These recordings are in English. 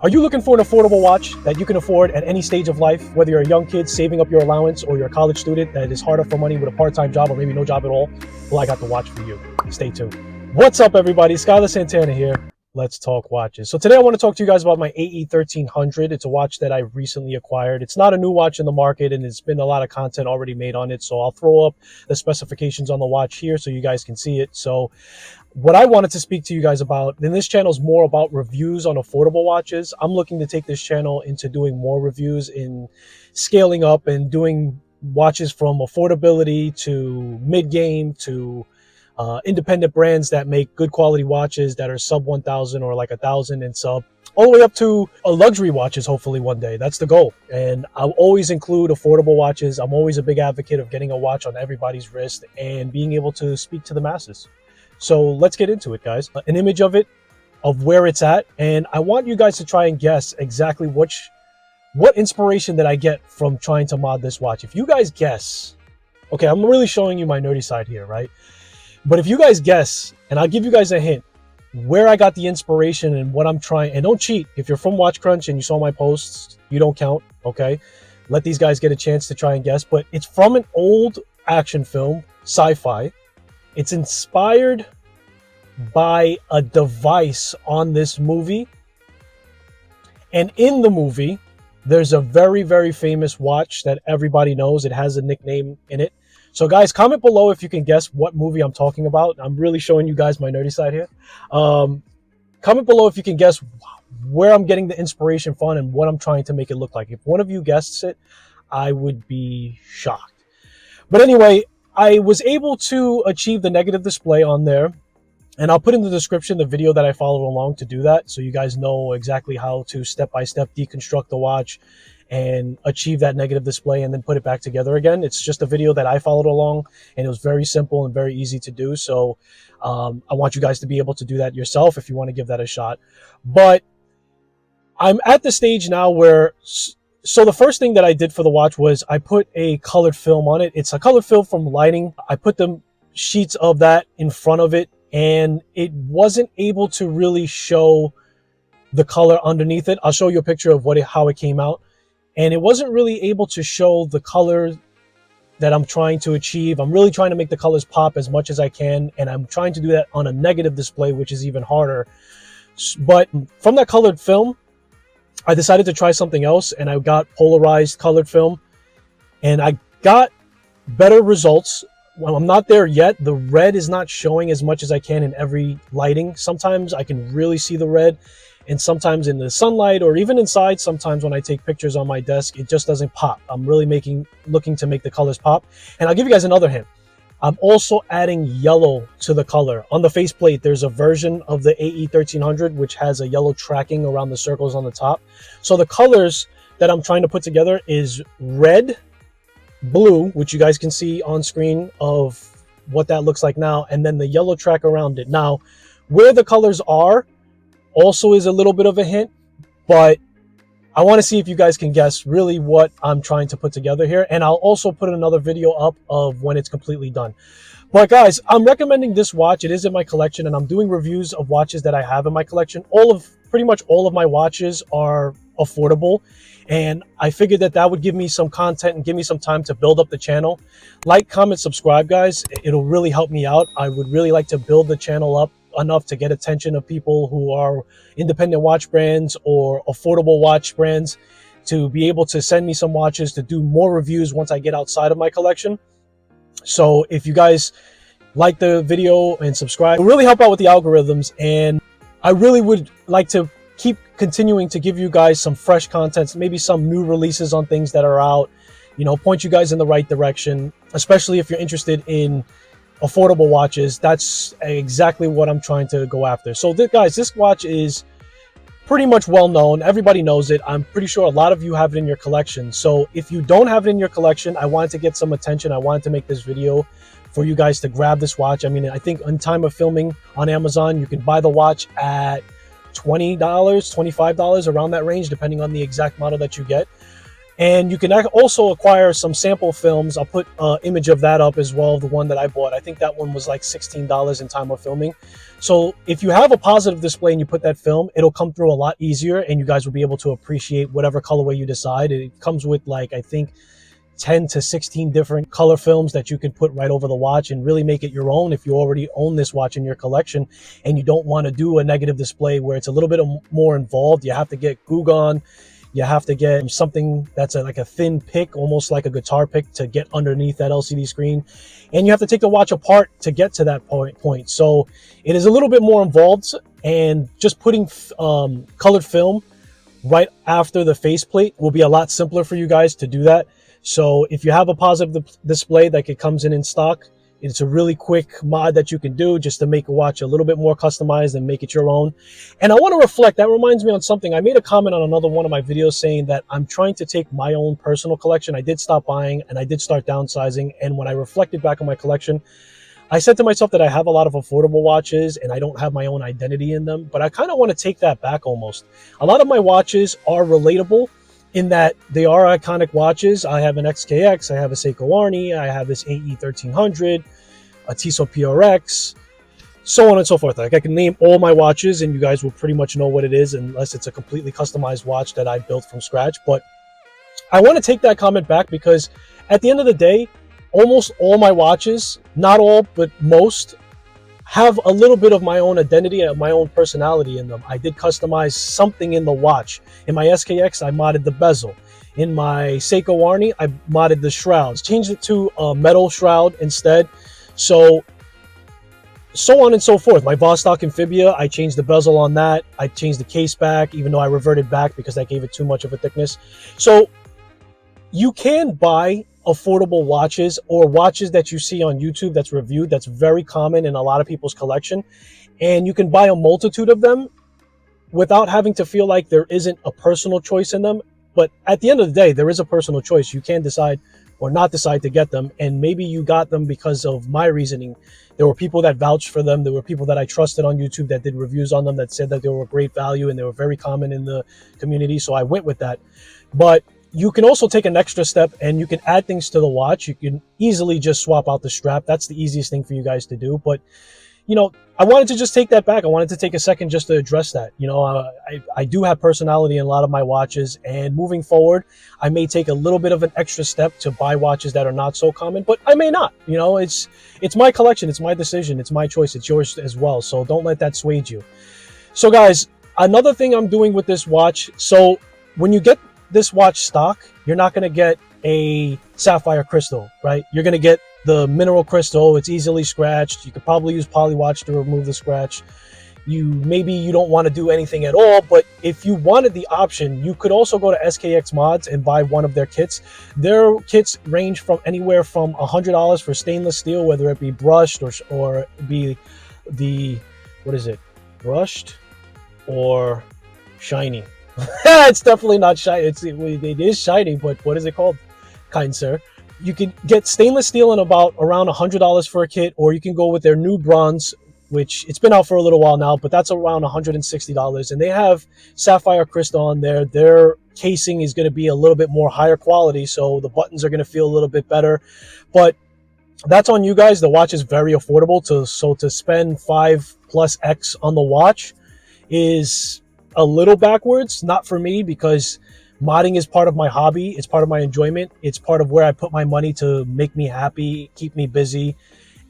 Are you looking for an affordable watch that you can afford at any stage of life, whether you're a young kid saving up your allowance or you're a college student that is hard up for money with a part-time job or maybe no job at all? Well, I got the watch for you. Stay tuned. What's up, everybody? Skylar Santana here. Let's talk watches. So today I want to talk to you guys about my AE-1300. It's a watch that I recently acquired. It's not a new watch in the market, and there's been a lot of content already made on it. So I'll throw up the specifications on the watch here so you guys can see it. So what I wanted to speak to you guys about, and this channel is more about reviews on affordable watches. I'm looking to take this channel into doing more reviews in scaling up and doing watches from affordability to mid-game to independent brands that make good quality watches that are sub 1,000 or like 1,000 and sub, all the way up to luxury watches, hopefully one day. That's the goal. And I'll always include affordable watches. I'm always a big advocate of getting a watch on everybody's wrist and being able to speak to the masses. So let's get into it, guys. An image of it, of where it's at. And I want you guys to try and guess exactly what inspiration that I get from trying to mod this watch. If you guys guess, okay, I'm really showing you my nerdy side here, right? But if you guys guess, and I'll give you guys a hint, where I got the inspiration and what I'm trying, and don't cheat. If you're from Watch Crunch and you saw my posts, you don't count, okay? Let these guys get a chance to try and guess. But it's from an old action film, sci-fi. It's inspired by a device on this movie. And in the movie, there's a very, very famous watch that everybody knows. It has a nickname in it. So guys, comment below if you can guess what movie I'm talking about. I'm really showing you guys my nerdy side here. Comment below if you can guess where I'm getting the inspiration from and what I'm trying to make it look like. If one of you guesses it, I would be shocked. But anyway, I was able to achieve the negative display on there. And I'll put in the description the video that I followed along to do that, so you guys know exactly how to step-by-step deconstruct the watch and achieve that negative display and then put it back together again. It's just a video that I followed along, and it was very simple and very easy to do. So I want you guys to be able to do that yourself if you want to give that a shot. But I'm at the stage now where, so the first thing that I did for the watch was I put a colored film on it. It's a colored film from lighting. I put the sheets of that in front of it, and it wasn't able to really show the color underneath it. I'll show you a picture of how it came out. And it wasn't really able to show the color that I'm trying to achieve. I'm really trying to make the colors pop as much as I can, and I'm trying to do that on a negative display, which is even harder. But from that colored film, I decided to try something else, and I got polarized colored film, and I got better results. Well, I'm not there yet. The red is not showing as much as I can in every lighting. Sometimes I can really see the red, and sometimes in the sunlight or even inside, sometimes when I take pictures on my desk, it just doesn't pop. I'm really looking to make the colors pop. And I'll give you guys another hint. I'm also adding yellow to the color. On the faceplate, there's a version of the AE-1300 which has a yellow tracking around the circles on the top. So the colors that I'm trying to put together is red, blue, which you guys can see on screen of what that looks like now, and then the yellow track around it. Now, where the colors are also is a little bit of a hint, but I want to see if you guys can guess really what I'm trying to put together here. And I'll also put another video up of when it's completely done. But guys, I'm recommending this watch. It is in my collection, and I'm doing reviews of watches that I have in my collection. Pretty much all of my watches are affordable, and I figured that would give me some content and give me some time to build up the channel. Like, comment, subscribe, guys. It'll really help me out. I would really like to build the channel up enough to get attention of people who are independent watch brands or affordable watch brands, to be able to send me some watches to do more reviews once I get outside of my collection. So if you guys like the video and subscribe, it'll really help out with the algorithms, and I really would like to keep continuing to give you guys some fresh content, maybe some new releases on things that are out, you know, point you guys in the right direction, especially if you're interested in affordable watches. That's exactly what I'm trying to go after. So guys, this watch is pretty much well known. Everybody knows it. I'm pretty sure a lot of you have it in your collection. So if you don't have it in your collection, I wanted to get some attention. I wanted to make this video for you guys to grab this watch. I mean, I think in time of filming on Amazon, you can buy the watch at $20, $25, around that range, depending on the exact model that you get. And you can also acquire some sample films. I'll put an image of that up as well, the one that I bought. I think that one was like $16 in time of filming. So if you have a positive display and you put that film, it'll come through a lot easier, and you guys will be able to appreciate whatever colorway you decide. It comes with, like, I think 10 to 16 different color films that you can put right over the watch and really make it your own if you already own this watch in your collection and you don't want to do a negative display where it's a little bit more involved. You have to get glue gun. You have to get something that's like a thin pick, almost like a guitar pick, to get underneath that LCD screen. And you have to take the watch apart to get to that point. So it is a little bit more involved, and just putting colored film right after the faceplate will be a lot simpler for you guys to do that. So if you have a positive display like it comes in stock, it's a really quick mod that you can do just to make a watch a little bit more customized and make it your own. And I want to reflect, that reminds me on something. I made a comment on another one of my videos saying that I'm trying to take my own personal collection. I did stop buying and I did start downsizing. And when I reflected back on my collection, I said to myself that I have a lot of affordable watches and I don't have my own identity in them, but I kind of want to take that back almost. A lot of my watches are relatable in that they are iconic watches. I have an XKX, I have a Seiko Arni, I have this AE-1300, a Tissot PRX, so on and so forth. Like, I can name all my watches and you guys will pretty much know what it is, unless it's a completely customized watch that I built from scratch. But I want to take that comment back because at the end of the day, almost all my watches, not all, but most, have a little bit of my own identity and my own personality in them. I did customize something in the watch. In my SKX, I modded the bezel. In my Seiko Arni, I modded the shrouds, changed it to a metal shroud instead. So on and so forth. My Vostok Amphibia, I changed the bezel on that. I changed the case back, even though I reverted back because I gave it too much of a thickness. So you can buy affordable watches or watches that you see on YouTube that's reviewed, that's very common in a lot of people's collection, and you can buy a multitude of them without having to feel like there isn't a personal choice in them. But at the end of the day, there is a personal choice. You can decide or not decide to get them, and maybe you got them because of my reasoning. There were people that vouched for them. There were people that I trusted on YouTube that did reviews on them that said that they were great value and they were very common in the community, so I went with that. But you can also take an extra step and you can add things to the watch. You can easily just swap out the strap. That's the easiest thing for you guys to do. But, you know, I wanted to just take that back. I wanted to take a second just to address that. You know, I do have personality in a lot of my watches, and moving forward, I may take a little bit of an extra step to buy watches that are not so common, but I may not. You know, it's my collection. It's my decision. It's my choice. It's yours as well. So don't let that sway you. So guys, another thing I'm doing with this watch. So when you get this watch stock, you're not going to get a sapphire crystal, right? You're going to get the mineral crystal. It's easily scratched. You could probably use Polywatch to remove the scratch. Maybe you don't want to do anything at all, but if you wanted the option, you could also go to SKX Mods and buy one of their kits. Their kits range from anywhere from $100 for stainless steel, whether it be brushed or be the, what is it, brushed or shiny. It's definitely not shiny. It is shiny, but what is it called, kind sir? You can get stainless steel in about around $100 for a kit, or you can go with their new bronze, which it's been out for a little while now, but that's around $160. And they have sapphire crystal on there. Their casing is going to be a little bit more higher quality, so the buttons are going to feel a little bit better. But that's on you guys. The watch is very affordable, so to spend 5+X on the watch is a little backwards. Not for me, because modding is part of my hobby. It's part of my enjoyment. It's part of where I put my money to make me happy, keep me busy,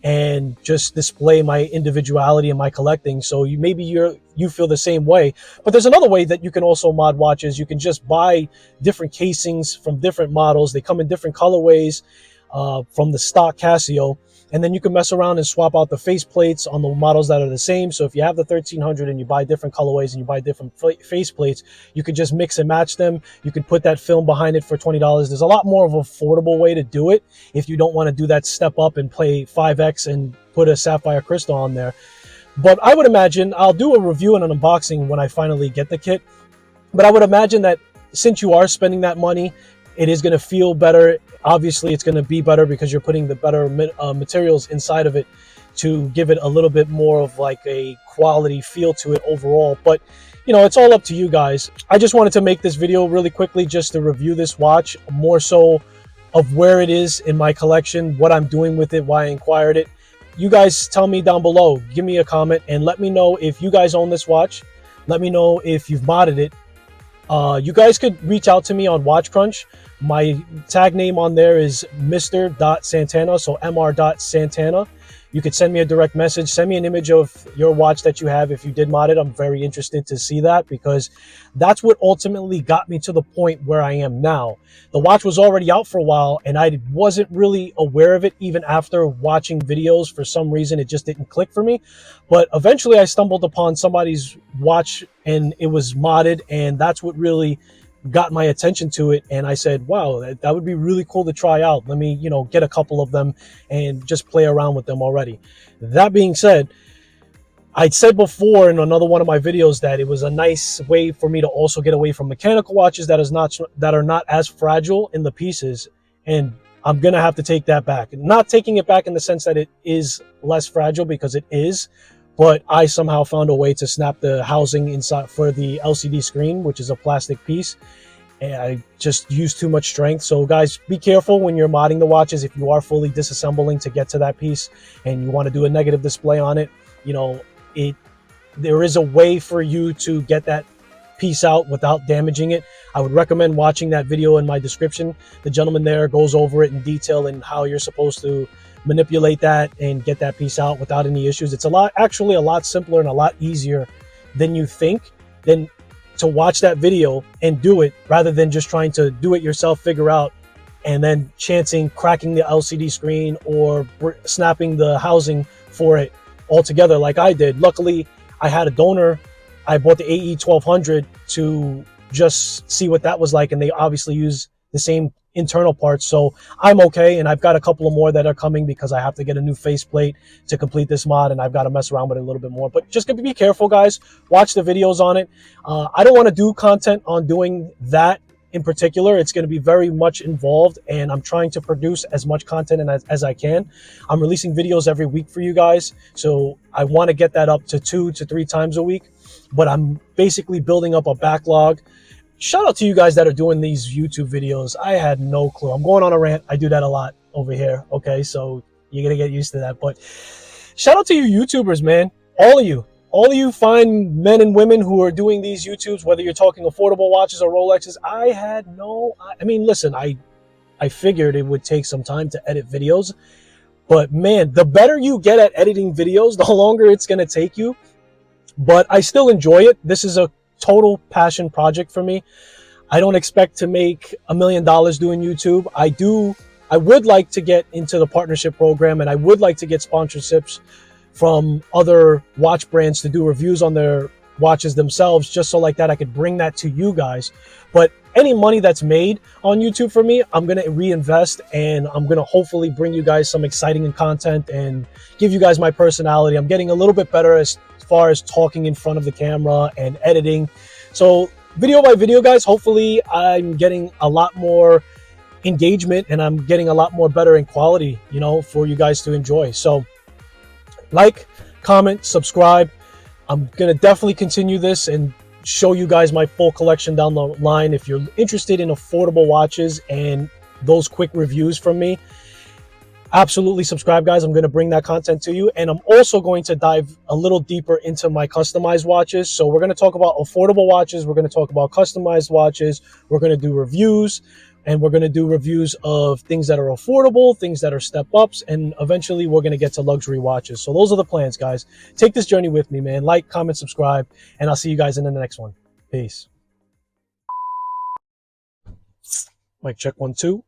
and just display my individuality in my collecting. So maybe you feel the same way. But there's another way that you can also mod watches. You can just buy different casings from different models. They come in different colorways from the stock Casio. And then you can mess around and swap out the face plates on the models that are the same. So if you have the 1300 and you buy different colorways and you buy different face plates, you could just mix and match them. You could put that film behind it for $20. There's a lot more of an affordable way to do it if you don't want to do that step up and play 5X and put a sapphire crystal on there. But I would imagine, I'll do a review and an unboxing when I finally get the kit. But I would imagine that since you are spending that money, it is going to feel better. Obviously, it's going to be better because you're putting the better materials inside of it to give it a little bit more of like a quality feel to it overall. But you know, it's all up to you guys. I just wanted to make this video really quickly just to review this watch, more so of where it is in my collection, what I'm doing with it, why I inquired it. You guys tell me down below, give me a comment and let me know if you guys own this watch. Let me know if you've modded it. You guys could reach out to me on Watch Crunch. My tag name on there is Mr.Santana, so Mr.Santana. You could send me a direct message, send me an image of your watch that you have if you did mod it. I'm very interested to see that, because that's what ultimately got me to the point where I am now. The watch was already out for a while and I wasn't really aware of it even after watching videos. For some reason, it just didn't click for me. But eventually I stumbled upon somebody's watch and it was modded, and that's what really got my attention to it. And I said, wow, that would be really cool to try out. Let me, you know, get a couple of them and just play around with them already. That being said, I'd said before in another one of my videos that it was a nice way for me to also get away from mechanical watches that are not as fragile in the pieces. And I'm gonna have to take that back. Not taking it back in the sense that it is less fragile, because it is, but I somehow found a way to snap the housing inside for the LCD screen, which is a plastic piece, and I just used too much strength. So guys, be careful when you're modding the watches. If you are fully disassembling to get to that piece and you want to do a negative display on it, you know, there is a way for you to get that piece out without damaging it. I would recommend watching that video in my description. The gentleman there goes over it in detail and how you're supposed to manipulate that and get that piece out without any issues. It's actually a lot simpler and a lot easier than you think, than to watch that video and do it, rather than just trying to do it yourself, figure out, and then chancing cracking the LCD screen or snapping the housing for it altogether like I did. Luckily, I had a donor. I bought the AE-1200 to just see what that was like, and they obviously use the same internal parts, so I'm okay. And I've got a couple of more that are coming because I have to get a new faceplate to complete this mod, and I've got to mess around with it a little bit more. But just be careful, guys. Watch the videos on it. I don't want to do content on doing that in particular. It's going to be very much involved, and I'm trying to produce as much content as I can. I'm releasing videos every week for you guys, so I want to get that up to 2 to 3 times a week, but I'm basically building up a backlog. Shout out to you guys that are doing these YouTube videos. I had no clue. I'm going on a rant. I do that a lot over here. Okay, so you're going to get used to that. But shout out to you YouTubers, man. All of you fine men and women who are doing these YouTubes, whether you're talking affordable watches or Rolexes. I mean, listen, I figured it would take some time to edit videos. But man, the better you get at editing videos, the longer it's going to take you. But I still enjoy it. This is a total passion project for me. I don't expect to make $1 million doing YouTube. I would like to get into the partnership program, and I would like to get sponsorships from other watch brands to do reviews on their watches themselves, just so like that I could bring that to you guys. But any money that's made on YouTube for me, I'm going to reinvest, and I'm going to hopefully bring you guys some exciting content and give you guys my personality. I'm getting a little bit better as far as talking in front of the camera and editing. So video by video, guys, hopefully I'm getting a lot more engagement and I'm getting a lot more better in quality, you know, for you guys to enjoy. So like, comment, subscribe. I'm going to definitely continue this and show you guys my full collection down the line. If you're interested in affordable watches and those quick reviews from me, absolutely subscribe, guys. I'm going to bring that content to you. And I'm also going to dive a little deeper into my customized watches. So we're going to talk about affordable watches. We're going to talk about customized watches. We're going to do reviews, and we're going to do reviews of things that are affordable, things that are step ups, and eventually we're going to get to luxury watches. So those are the plans, guys. Take this journey with me, man. Like, comment, subscribe, and I'll see you guys in the next one. Peace. Mic check 1 2.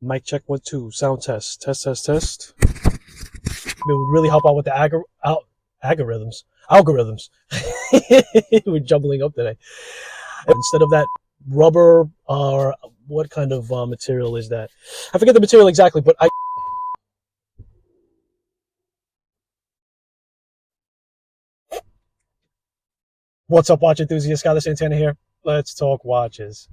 Mic check 1 2. Sound test. Test, test, test. It would really help out with the algorithms. We're jumbling up today. Instead of that rubber, or what kind of material is that? I forget the material exactly, but What's up, watch enthusiasts? Skylar Santana here. Let's talk watches.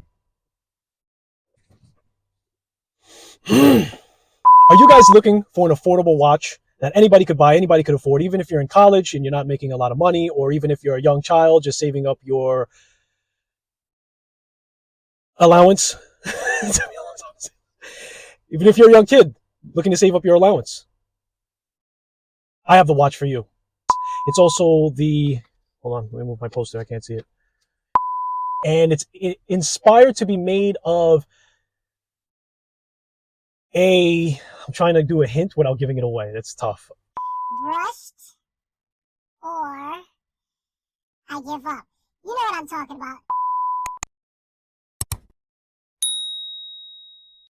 Are you guys looking for an affordable watch that anybody could buy, anybody could afford, even if you're in college and you're not making a lot of money, or even if you're a young child just saving up your allowance. Even if you're a young kid looking to save up your allowance, I have the watch for you. It's also the, hold on, let me move my poster, I can't see it. And it's inspired to be made of I'm trying to do a hint without giving it away. That's tough. Brushed or I give up. You know what I'm talking about.